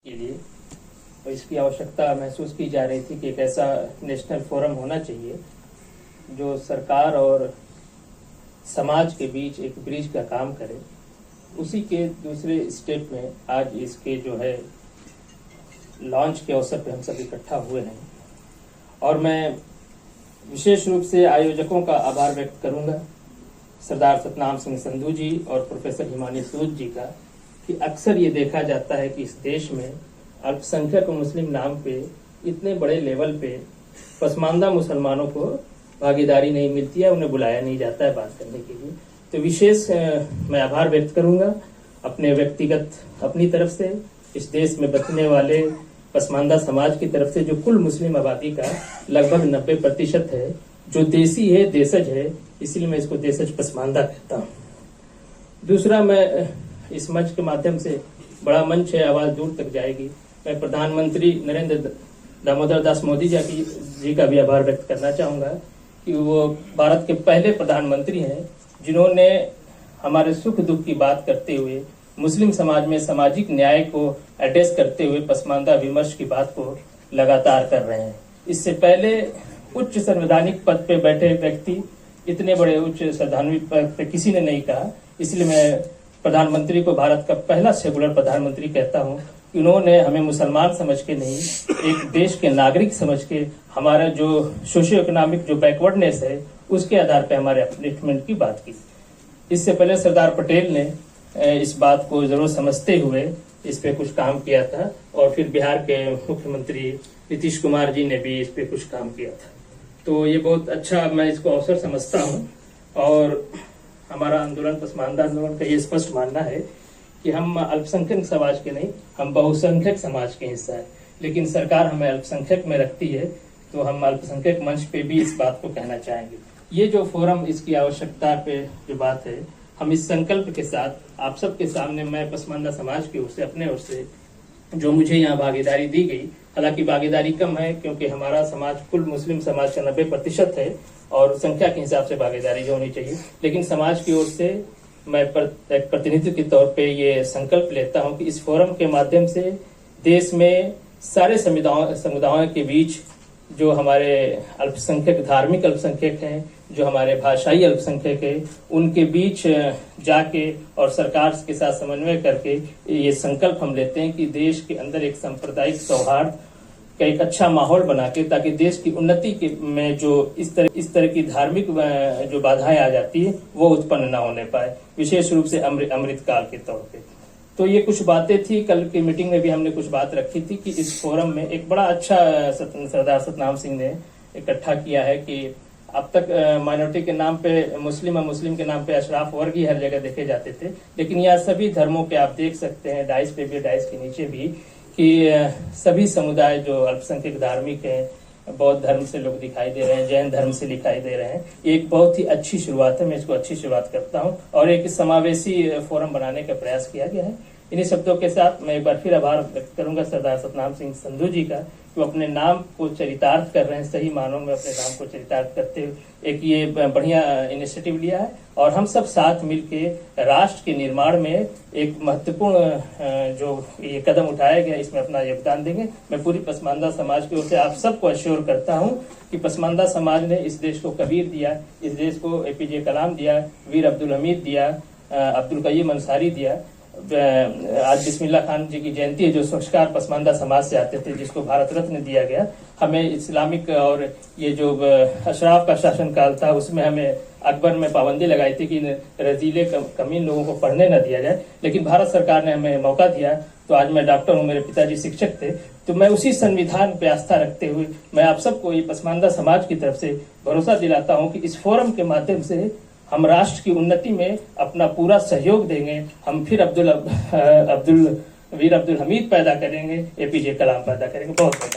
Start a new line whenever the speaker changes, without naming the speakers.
के लिए और इसकी आवश्यकता महसूस की जा रही थी कि एक ऐसा नेशनल फोरम होना चाहिए जो सरकार और समाज के बीच एक ब्रिज का काम करे। उसी के दूसरे स्टेप में आज इसके जो है लॉन्च के अवसर पर हम सब इकट्ठा हुए हैं और मैं विशेष रूप से आयोजकों का आभार व्यक्त करूंगा, सरदार सतनाम सिंह संधू जी और प्रोफेसर हिमानी सूद जी का, कि अक्सर ये देखा जाता है कि इस देश में अल्पसंख्यक मुस्लिम नाम पे इतने बड़े लेवल पे पसमानदा मुसलमानों को भागीदारी नहीं मिलती है, उन्हें बुलाया नहीं जाता है बात करने के लिए। तो विशेष मैं आभार व्यक्त करूंगा अपने व्यक्तिगत अपनी तरफ से, इस देश में बसने वाले पसमानदा समाज की तरफ से, जो कुल मुस्लिम आबादी का लगभग 90% है, जो देसी है, देशज है, इसलिए मैं इसको देशज पसमानदा कहता हूँ। दूसरा, मैं इस मंच के माध्यम से, बड़ा मंच है, आवाज दूर तक जाएगी, मैं प्रधानमंत्री नरेंद्र दामोदर दास मोदी जी का भी आभार व्यक्त करना चाहूंगा कि वो भारत के पहले प्रधानमंत्री हैं जिन्होंने हमारे सुख दुख की बात करते हुए, मुस्लिम समाज में सामाजिक न्याय को एड्रेस करते हुए पसमानदा विमर्श की बात को लगातार कर रहे हैं। इससे पहले उच्च संवैधानिक पद पे बैठे व्यक्ति इतने बड़े उच्च संवैधानिक पद पे किसी ने नहीं कहा, इसलिए मैं प्रधानमंत्री को भारत का पहला सेकुलर प्रधानमंत्री कहता हूं कि उन्होंने हमें मुसलमान समझ के नहीं, एक देश के नागरिक समझ के हमारा जो सोशियो इकोनॉमिक जो बैकवर्डनेस है उसके आधार पर हमारे अपलिफ्टमेंट की बात की। इससे पहले सरदार पटेल ने इस बात को जरूर समझते हुए इस पे कुछ काम किया था और फिर बिहार के मुख्यमंत्री नीतीश कुमार जी ने भी इस पे कुछ काम किया था। तो ये बहुत अच्छा मैं इसको अवसर समझता हूँ और हमारा आंदोलन, पसमानदा आंदोलन का ये स्पष्ट मानना है कि हम अल्पसंख्यक समाज के नहीं, हम बहुसंख्यक समाज के हिस्सा है, लेकिन सरकार हमें अल्पसंख्यक में रखती है, तो हम अल्पसंख्यक मंच पे भी इस बात को कहना चाहेंगे। ये जो फोरम, इसकी आवश्यकता पे जो बात है, हम इस संकल्प के साथ आप सबके सामने, मैं पसमानदा समाज की ओर से, अपने ओर से जो मुझे यहाँ भागीदारी दी गई, हालांकि भागीदारी कम है क्योंकि हमारा समाज कुल मुस्लिम समाज का 90% है और संख्या के हिसाब से भागीदारी जो होनी चाहिए, लेकिन समाज की ओर से मैं एक प्रतिनिधि के तौर पे ये संकल्प लेता हूँ कि इस फोरम के माध्यम से देश में सारे समुदायों के बीच, जो हमारे अल्पसंख्यक, धार्मिक अल्पसंख्यक हैं, जो हमारे भाषाई अल्पसंख्यक है, उनके बीच जाके और सरकार के साथ समन्वय करके ये संकल्प हम लेते हैं कि देश के अंदर एक सांप्रदायिक सौहार्द का एक अच्छा माहौल बना के, ताकि देश की उन्नति के में जो इस तरह की धार्मिक जो बाधाएं आ जाती है वो उत्पन्न ना होने पाए, विशेष रूप से अमृत काल के तौर पे। तो ये कुछ बातें थी, कल की मीटिंग में भी हमने कुछ बात रखी थी कि इस फोरम में एक बड़ा अच्छा सरदार सतनाम सिंह ने इकट्ठा किया है कि अब तक माइनॉरिटी के नाम पे मुस्लिम और मुस्लिम के नाम पे अशराफ वर्ग ही हर जगह देखे जाते थे, लेकिन यहाँ सभी धर्मों पे आप देख सकते हैं, डाइस पे भी, डाइस के नीचे भी, कि सभी समुदाय जो अल्पसंख्यक धार्मिक हैं, बौद्ध धर्म से लोग दिखाई दे रहे हैं, जैन धर्म से दिखाई दे रहे हैं। एक बहुत ही अच्छी शुरुआत है, मैं इसको अच्छी शुरुआत करता हूं और एक समावेशी फोरम बनाने का प्रयास किया गया है। इन्हीं शब्दों के साथ मैं एक बार फिर आभार व्यक्त करूंगा सरदार सतनाम सिंह संधू जी का, जो अपने नाम को चरितार्थ कर रहे हैं, सही मानों में अपने नाम को चरितार्थ करते हुए एक ये बढ़िया इनिशिएटिव लिया है और हम सब साथ मिलके राष्ट्र के निर्माण में एक महत्वपूर्ण जो ये कदम उठाया गया, इसमें अपना योगदान देंगे। मैं पूरी पसमानदा समाज की ओर से आप सबको अश्योर करता हूँ कि पसमानदा समाज ने इस देश को कबीर दिया, इस देश को APJ कलाम दिया, वीर अब्दुल हमीद दिया, अब्दुल कय्यूम अंसारी दिया। आज बिस्मिल्लाह खान जी की जयंती है, जो संस्कार पसमानदा समाज से आते थे, जिसको भारत रत्न दिया गया। हमें इस्लामिक और ये जो अशराफ का शासनकाल था, उसमें हमें अकबर में पाबंदी लगाई थी कि रजीले कमीन लोगों को पढ़ने न दिया जाए, लेकिन भारत सरकार ने हमें मौका दिया। तो आज मैं डॉक्टर हूँ, मेरे पिताजी शिक्षक थे, तो मैं उसी संविधान पे आस्था रखते हुए मैं आप सबको ये पसमानदा समाज की तरफ से भरोसा दिलाता हूँ कि इस फोरम के माध्यम से हम राष्ट्र की उन्नति में अपना पूरा सहयोग देंगे। हम फिर वीर अब्दुल हमीद पैदा करेंगे, APJ कलाम पैदा करेंगे। बहुत बहुत